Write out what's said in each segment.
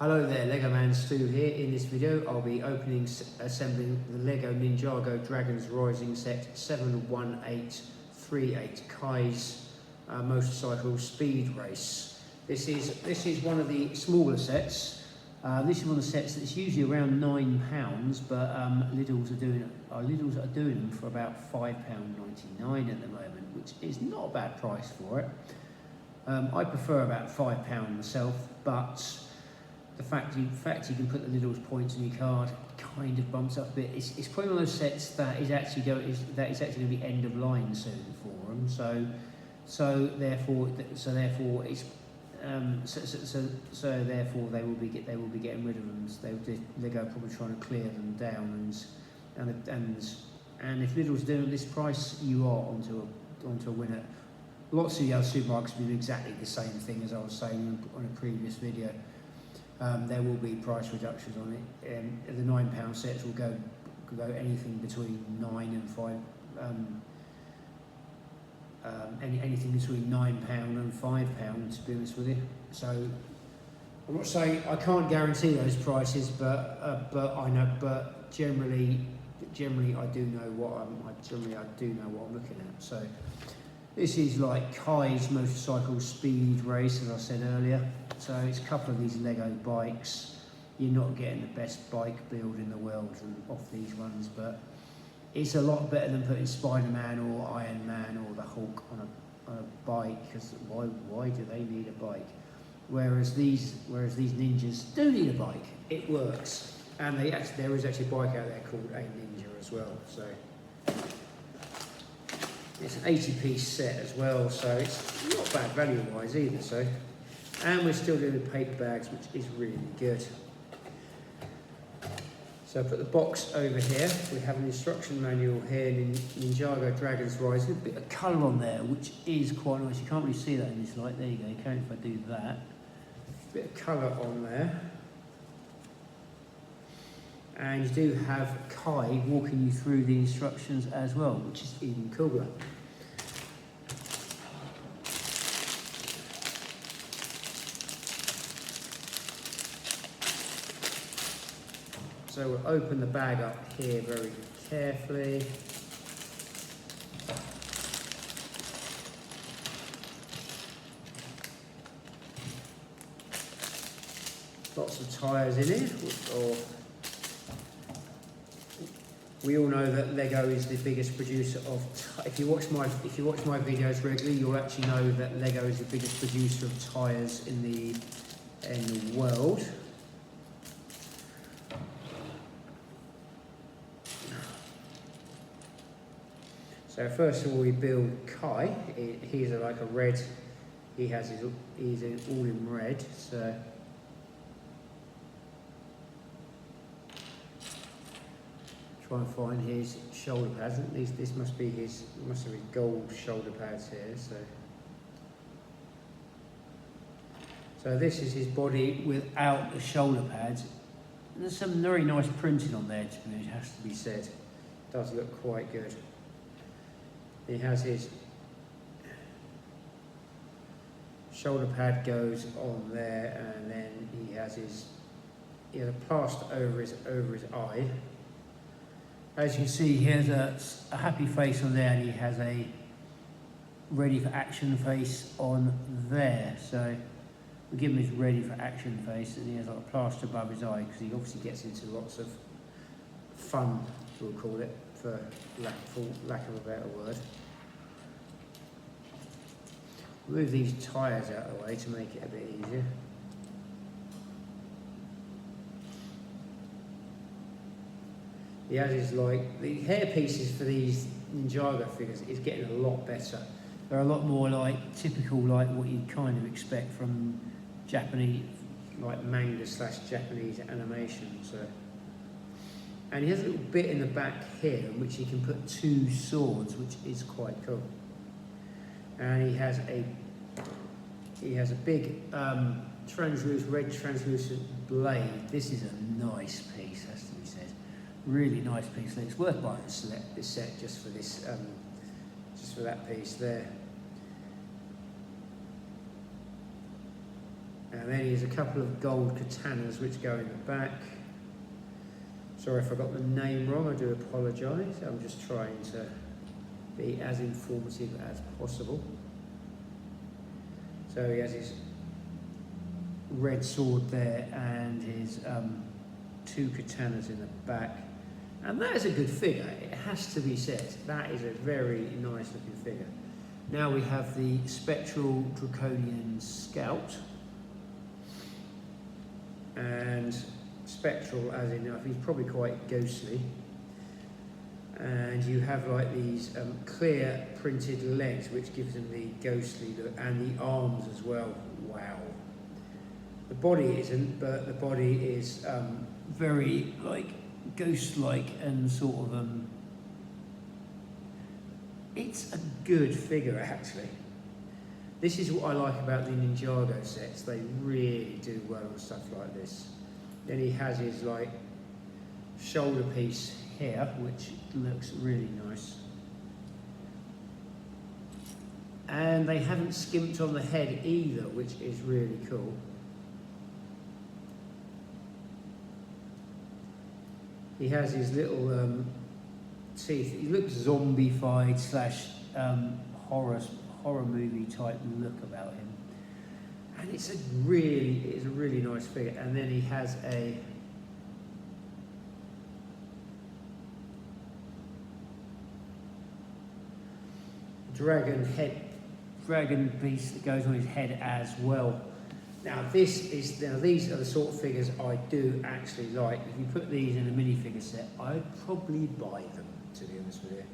Hello there, Lego Man Stu here. In this video I'll be assembling the Lego Ninjago Dragons Rising set 71838 Kai's motorcycle speed race. This is one of the smaller sets. This is one of the sets that's usually around £9, but Lidl's are doing them for about £5.99 at the moment, which is not a bad price for it. I prefer about £5 myself, but the fact you can put the Lidl's points on your card kind of bumps up a bit. It's probably one of those sets that is actually going to be end of line soon for them. So therefore they will be getting rid of them. Lego probably trying to clear them down, and if Lidl's doing this price, you are onto a winner. Lots of the other supermarkets will do exactly the same thing as I was saying on a previous video. There will be price reductions on it. The £9 sets will go anything between £9 and £5. Anything between £9 and £5, to be honest with you. So I'm not saying I can't guarantee those prices, but I know. But generally I do know what I'm looking at. So this is like Kai's motorcycle speed race, as I said earlier. So it's a couple of these Lego bikes. You're not getting the best bike build in the world off these ones, but it's a lot better than putting Spider-Man or Iron Man or the Hulk on a bike, because why do they need a bike? Whereas these ninjas do need a bike. It works, and there is actually a bike out there called a Ninja as well. So it's an 80-piece set as well, so it's not bad value-wise either. So, and we're still doing paper bags, which is really good. So I put the box over here. We have an instruction manual here, Ninjago Dragons Rising. A bit of colour on there, which is quite nice. You can't really see that in this light. There you go. You can if I do that. A bit of colour on there. And you do have Kai walking you through the instructions as well, which is even cooler. So we'll open the bag up here very carefully. Lots of tyres in it. We all know that Lego is the biggest producer of. If you watch my videos regularly, you'll actually know that Lego is the biggest producer of tyres in the world. So first of all, we build Kai. He's like a red. He's all in red. So try and find his shoulder pads. This must be his. Must have his gold shoulder pads here. So this is his body without the shoulder pads. And there's some very nice printing on there. It has to be said. It does look quite good. He has his shoulder pad goes on there, and then he has a plaster over his eye. As you can see, he has a happy face on there, and he has a ready for action face on there. So we give him his ready for action face, and he has like a plaster above his eye, because he obviously gets into lots of fun, we'll call it, for lack of a better word. Move these tyres out of the way to make it a bit easier. He has his, like, the hair pieces for these Ninjago figures is getting a lot better. They're a lot more like typical, like what you'd kind of expect from Japanese, like manga / Japanese animation. So, and he has a little bit in the back here in which he can put two swords, which is quite cool. And he has a big red translucent blade. This is a nice piece, has to be said. Really nice piece. So it's worth buying this set just for this, just for that piece there. And then here's a couple of gold katanas which go in the back. Sorry if I got the name wrong, I do apologise. I'm just trying to be as informative as possible. So he has his red sword there and his two katanas in the back. And that is a good figure, it has to be said. That is a very nice looking figure. Now we have the Spectral Draconian Scout. And spectral as in, he's probably quite ghostly. And you have like these clear printed legs which gives them the ghostly look, and the arms as well. Wow. The body isn't, but the body is very like ghost-like and sort of it's a good figure actually. This is what I like about the Ninjago sets, they really do well on stuff like this. Then he has his like shoulder piece here, which looks really nice. And they haven't skimped on the head either, which is really cool. He has his little teeth. He looks zombified slash horror movie type look about him. And it's a really nice figure. And then he has a dragon piece that goes on his head as well. Now these are the sort of figures I do actually like. If you put these in a minifigure set, I'd probably buy them, to be honest with you.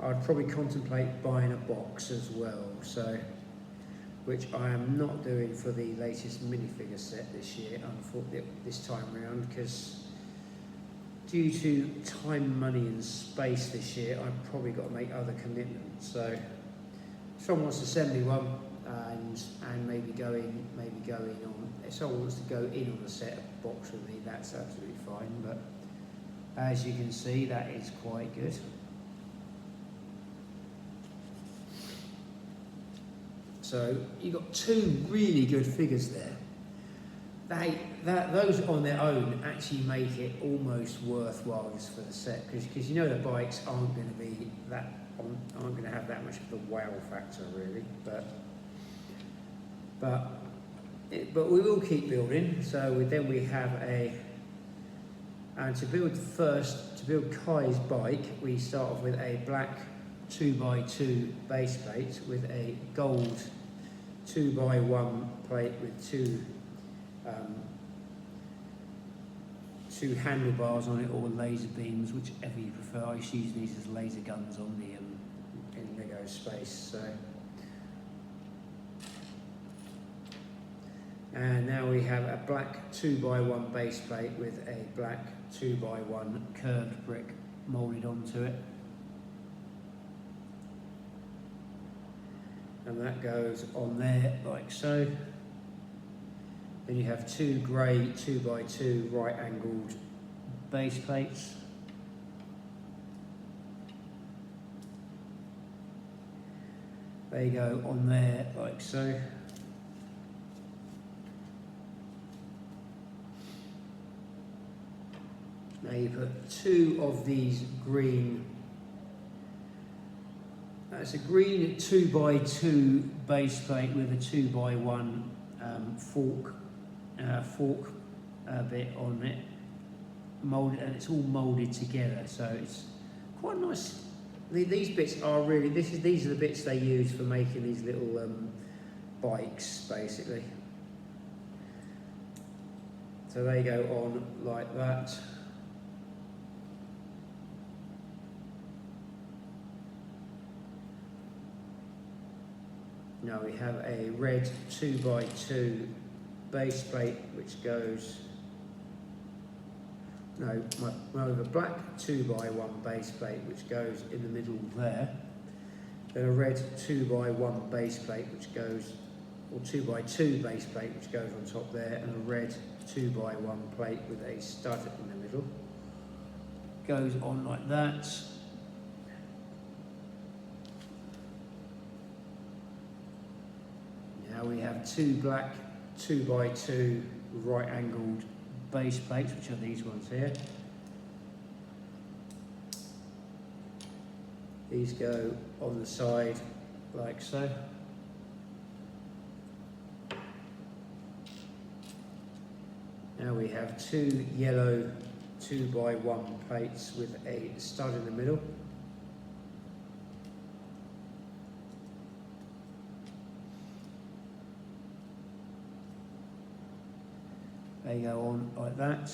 I'd probably contemplate buying a box as well, so, which I am not doing for the latest minifigure set this year, unfortunately, this time around, because due to time, money and space this year, I've probably got to make other commitments. So if someone wants to send me one and maybe go in on, if someone wants to go in on a set of box with me, that's absolutely fine. But as you can see, that is quite good. So you've got two really good figures there. Those on their own actually make it almost worthwhile just for the set, because you know the bikes aren't going to be aren't going to have that much of the wow factor really, but we will keep building. So then we have and to build Kai's bike, we start off with a black 2x2 base plate with a gold 2x1 plate with two handlebars on it, or laser beams, whichever you prefer. I used to use these as laser guns on the in Lego space. So, and now we have a black 2x1 base plate with a black 2x1 curved brick moulded onto it. And that goes on there like so. Then you have two grey 2x2 right angled base plates. They go on there like so. Now you put two of these green. It's a green 2x2 base plate with a 2x1 fork bit on it, molded, and it's all molded together. So it's quite nice. These bits are really. These are the bits they use for making these little bikes, basically. So they go on like that. Now we have a red 2x2 base plate which goes, we have a black 2x1 base plate which goes in the middle there, then a red 2x1 base plate which goes, or 2x2 base plate which goes on top there, and a red 2x1 plate with a stud in the middle. Goes on like that. Now we have two black 2x2 right angled base plates, which are these ones here. These go on the side like so. Now we have two yellow 2x1 plates with a stud in the middle. They go on like that.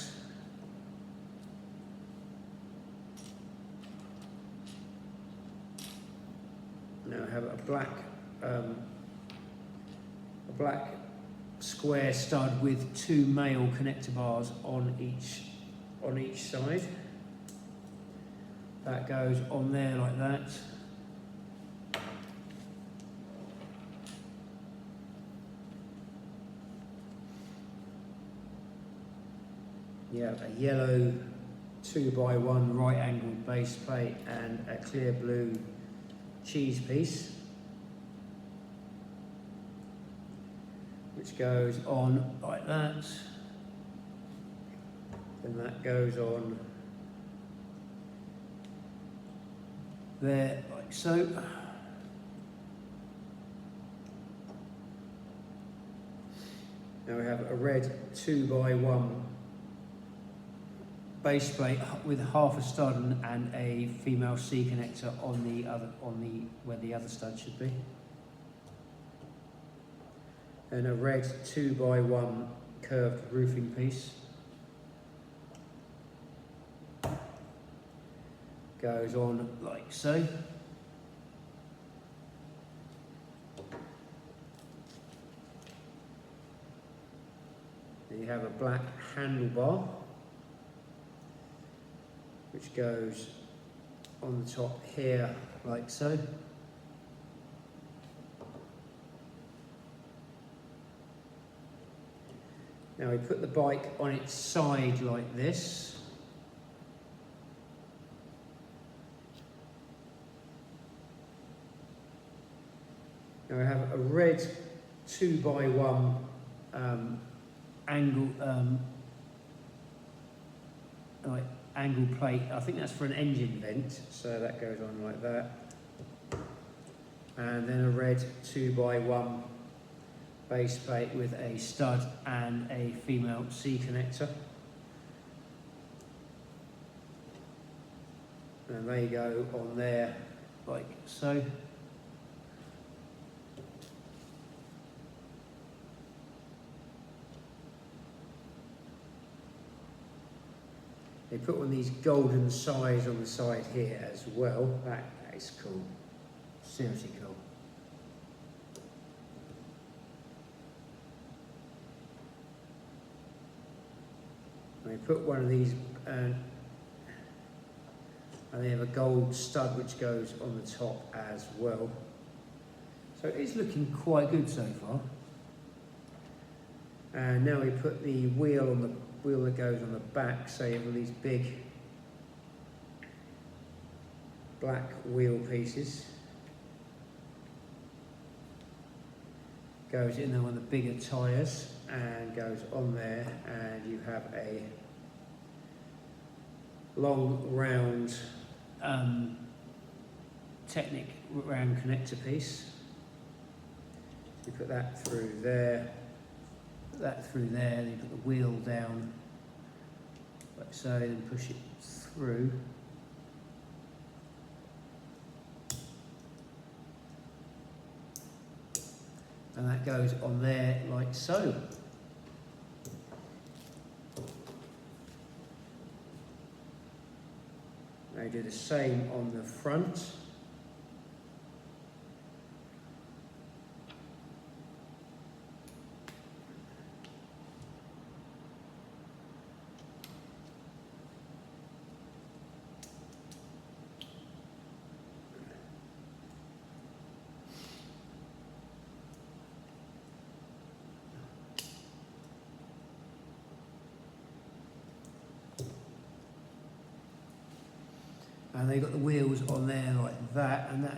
Now I have a black square stud with two male connector bars on each side. That goes on there like that. You have a yellow 2x1 right angled base plate and a clear blue cheese piece, which goes on like that. Then that goes on there like so. Now we have a red 2x1 base plate with half a stud and a female C connector where the other stud should be. And a red 2x1 curved roofing piece. Goes on like so. Then you have a black handlebar, which goes on the top here like so. Now we put the bike on its side like this. Now we have a red 2x1 angle plate. I think that's for an engine vent, so that goes on like that. And then a red 2x1 base plate with a stud and a female C connector. And they go on there like so. They put one of these golden sides on the side here as well. That is cool. Seriously cool. They put one of these and they have a gold stud which goes on the top as well. So it's looking quite good so far. And now we put the wheel on the wheel that goes on the back, so you have all these big black wheel pieces. Goes in there on the bigger tyres and goes on there, and you have a long round Technic round connector piece. You put that through there. That through there, then you put the wheel down like so, then push it through. And that goes on there like so. Now you do the same on the front. And they've got the wheels on there like that, and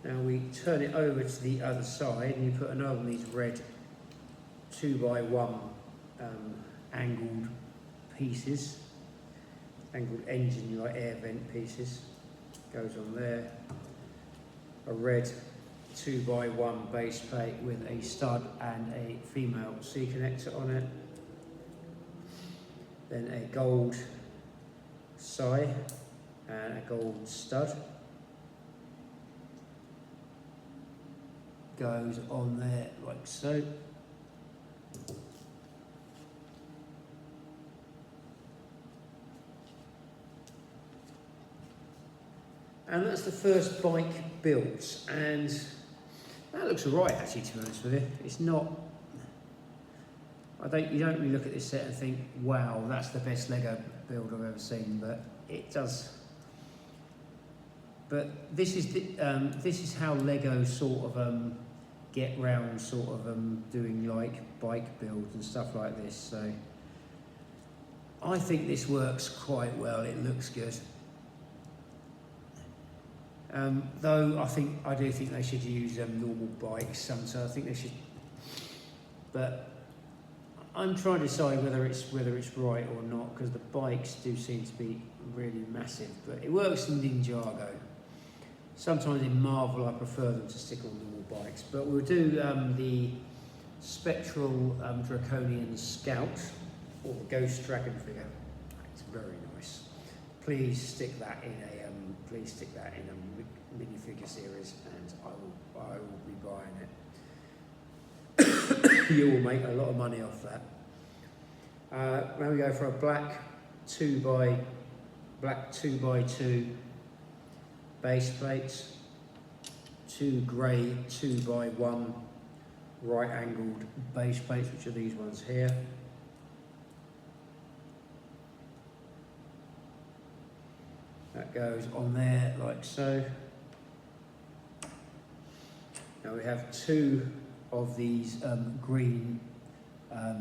Now we turn it over to the other side and you put another one of these red 2x1 angled pieces, angled engine like air vent pieces, goes on there. A red 2x1 base plate with a stud and a female C connector on it. Then a gold SI and a gold stud goes on there like so. And that's the first bike built, and that looks alright actually, to be honest with you. It's not, you don't really look at this set and think, wow, that's the best Lego build I've ever seen, but it does. But this is how Lego sort of get round sort of doing like bike builds and stuff like this. So I think this works quite well. It looks good. Though I do think they should use normal bikes sometimes. I think they should, but I'm trying to decide whether it's right or not, because the bikes do seem to be really massive. But it works in Ninjago. Sometimes in Marvel I prefer them to stick on normal bikes. But we'll do the Spectral Draconian Scout, or the Ghost Dragon figure. It's very nice. Please stick that in a minifigure series, and I will be buying it. You will make a lot of money off that. Now we go for a black 2x2 base plates, 2 grey 2x1 right angled base plates, which are these ones here. That goes on there like so. Now we have 2 of these green I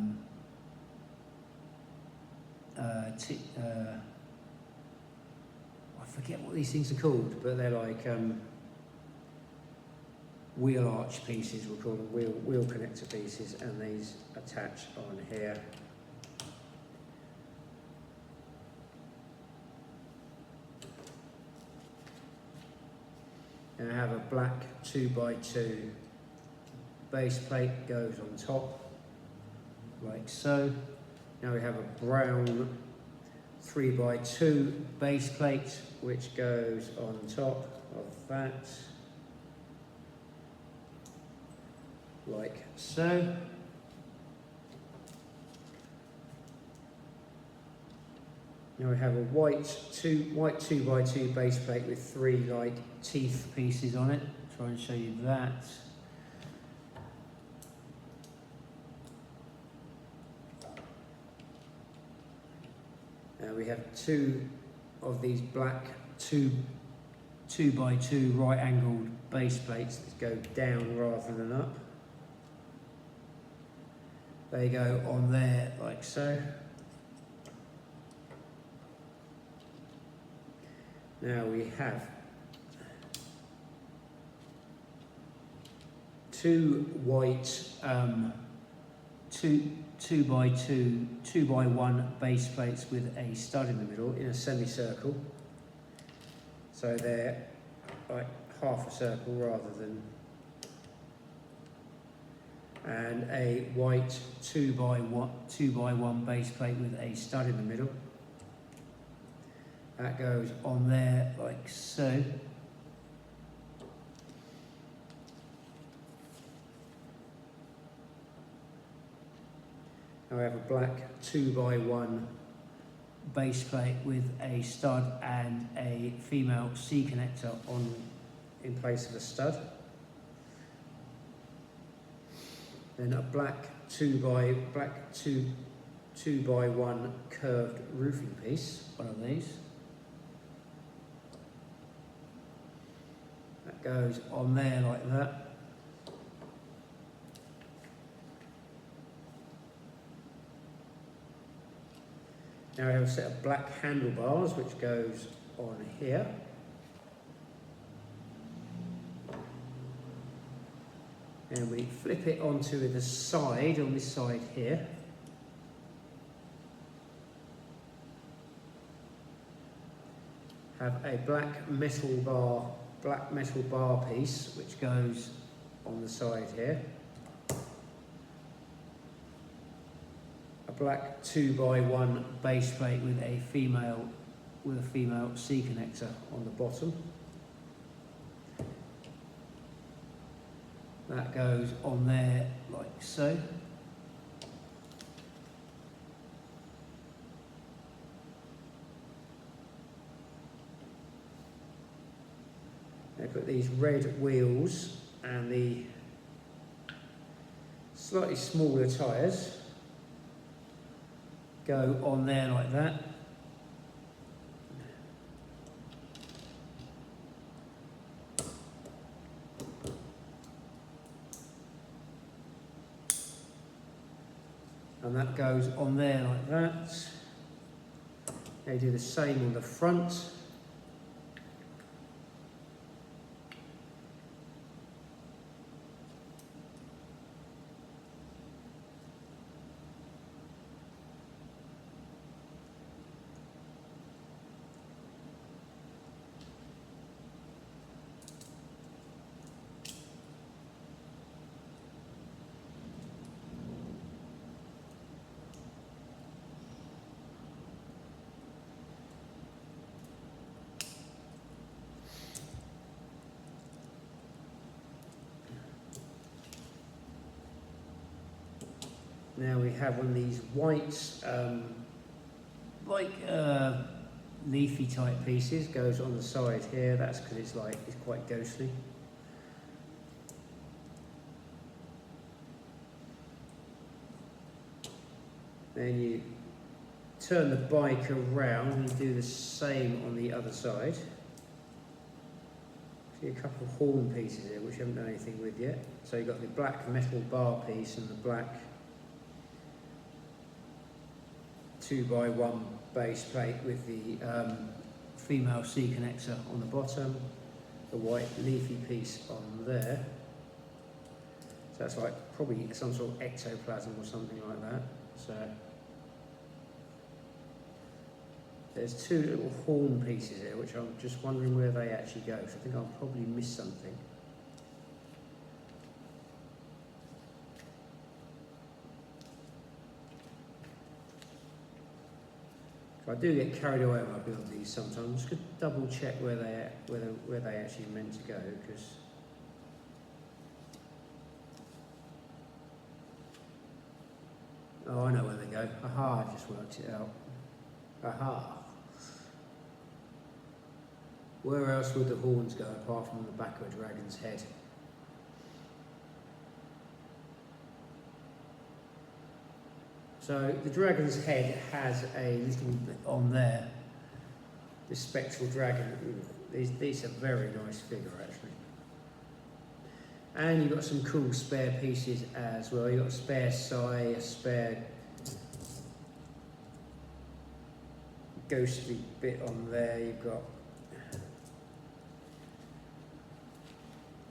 forget what these things are called, but they're like wheel arch pieces, we'll call them wheel connector pieces, and these attach on here. And I have a black 2x2 base plate, goes on top, like so. Now we have a brown 3x2 base plate, which goes on top of that, like so. Now we have a white 2x2 base plate with 3 like teeth pieces on it. Try and show you that. Now we have 2 of these black 2x2 right angled base plates that go down rather than up. They go on there like so. Now we have 2 white 2x1 base plates with a stud in the middle in a semicircle. So they're like half a circle rather than. And a white 2x1 base plate with a stud in the middle. That goes on there like so. Now we have a black 2x1 base plate with a stud and a female C connector on in place of a stud. Then a black 2x1 curved roofing piece, one of these. That goes on there like that. Now we have a set of black handlebars which goes on here. And we flip it onto the side, on this side here. Have a black metal bar piece which goes on the side here. A black 2x1 base plate with a female C connector on the bottom. That goes on there like so. I put these red wheels and the slightly smaller tyres go on there like that. And that goes on there like that. They do the same on the front. Now we have one of these white, leafy type pieces, goes on the side here. That's because it's quite ghostly. Then you turn the bike around and do the same on the other side. See a couple of horn pieces here which I haven't done anything with yet. So you've got the black metal bar piece and the black 2x1 base plate with the female C connector on the bottom, the white leafy piece on there. So that's like probably some sort of ectoplasm or something like that. So there's two little horn pieces here which I'm just wondering where they actually go. So I think I'll probably miss something. I do get carried away when I build these sometimes. I'm just going to double check where they actually meant to go, because oh, I know where they go. Aha, I just worked it out. Aha. Where else would the horns go apart from the back of a dragon's head? So the dragon's head has a little bit on there, this spectral dragon. These are very nice figure actually. And you've got some cool spare pieces as well. You've got a spare sai, a spare ghostly bit on there. You've got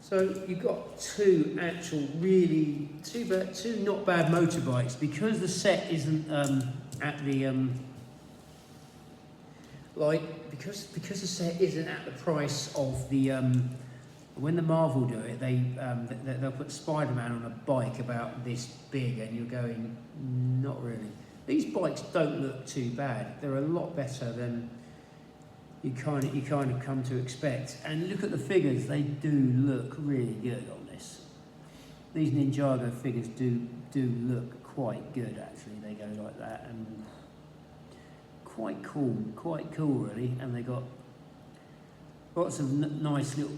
so you've got two not bad motorbikes, because the set isn't at the because the set isn't at the price of the when the Marvel do it, they'll put Spider-Man on a bike about this big, and you're going, not really. These bikes don't look too bad. They're a lot better than you kind of come to expect. And look at the figures; they do look really good on this. These Ninjago figures do look quite good actually. They go like that, and quite cool really. And they got lots of nice little.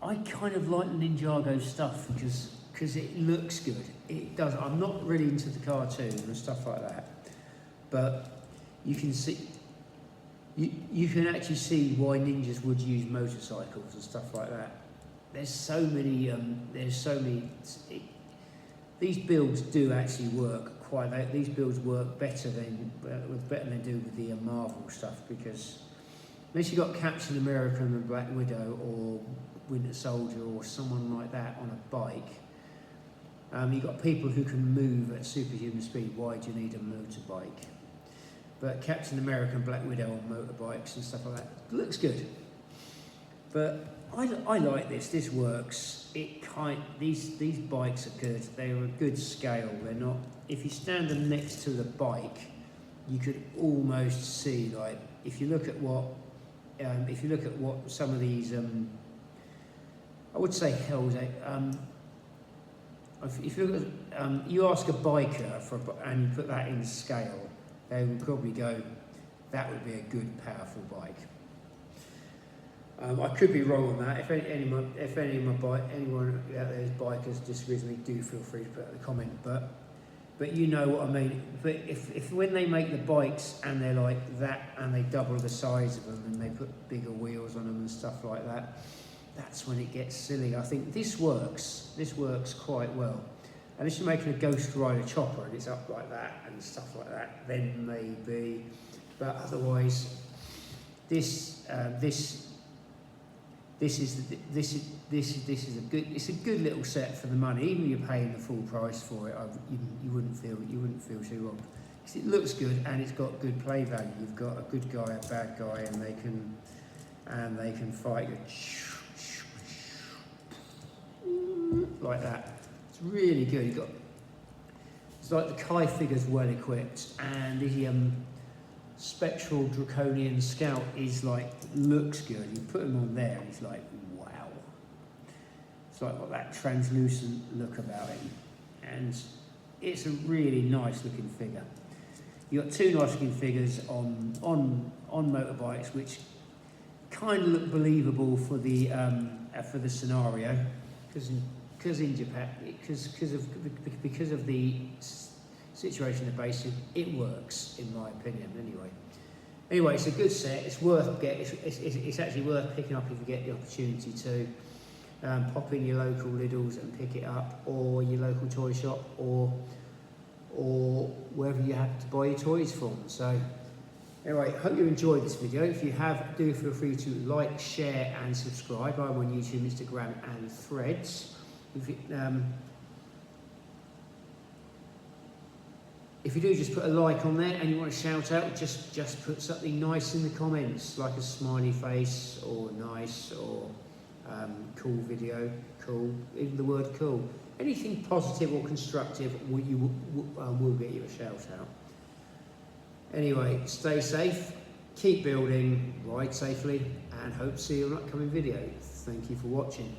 I kind of like the Ninjago stuff because it looks good. It does. I'm not really into the cartoon and stuff like that, but you can see, you can actually see why ninjas would use motorcycles and stuff like that. There's so many. These builds do actually work quite. These builds work better than they do with the Marvel stuff, because unless you got Captain America and the Black Widow, or Winter Soldier or someone like that on a bike. You've got people who can move at superhuman speed. Why do you need a motorbike? But Captain America and Black Widow on motorbikes and stuff like that looks good. But I like this. This works. These bikes are good. They're a good scale. They're not. If you stand them next to the bike, you could almost see, like, if you look at what some of these I would say hells. If you look at, you ask a biker and you put that in scale, they would probably go, that would be a good, powerful bike. I could be wrong on that. If anyone out there is bikers disagrees with me, do feel free to put it in the comment. But you know what I mean. But if when they make the bikes and they're like that and they double the size of them and they put bigger wheels on them and stuff like that, that's when it gets silly. I think this works. This works quite well. Unless you're making a Ghost Rider chopper and it's up like that and stuff like that, then maybe. But otherwise, this is a good little set for the money. Even if you're paying the full price for it, you wouldn't feel too wrong. Because it looks good and it's got good play value. You've got a good guy, a bad guy, and they can fight like that. It's really good. It's like the Kai figure's well equipped, and the Spectral Draconian Scout is like, looks good. You put him on there and it's like, wow. It's like got that translucent look about it, and it's a really nice looking figure. You've got two nice looking figures on motorbikes, which kind of look believable for the scenario, because in Japan, because of the situation they're based in, it works, in my opinion. Anyway, it's a good set. It's worth it's actually worth picking up if you get the opportunity to. Pop in your local Lidl's and pick it up, or your local toy shop, or wherever you happen to buy your toys from. So anyway, hope you enjoyed this video. If you have, do feel free to like, share and subscribe. I'm on YouTube, Instagram and Threads. If you do, just put a like on there, and you want to shout out, just put something nice in the comments, like a smiley face, or nice, or cool video, cool, even the word cool. Anything positive or constructive will get you a shout out. Anyway, stay safe, keep building, ride safely, and hope to see you in an upcoming video. Thank you for watching.